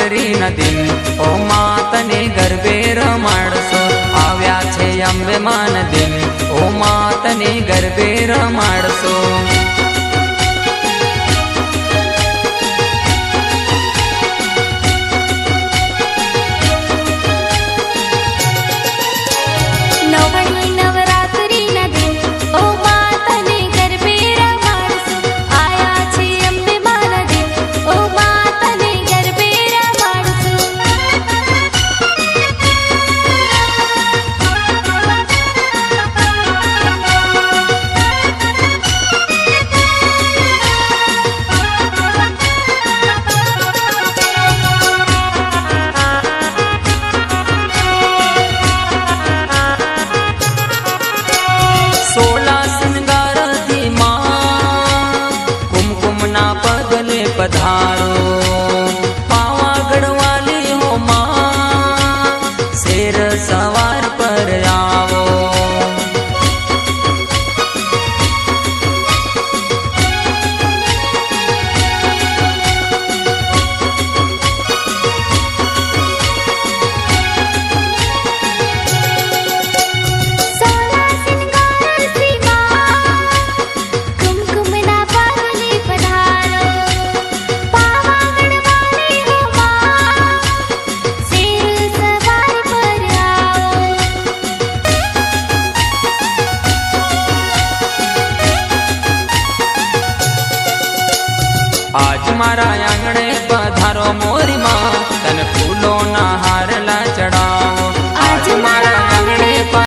નવરાત્રીના દિન ઓ માં તને ગરબે રમાડશો. આવ્યા છે અંબે માના દિન ઓ માં તને ગરબે રમાડશો. पधारो पावागढ़ वाली हो मां शेर सवार पर आओ. आज मारा आंगणे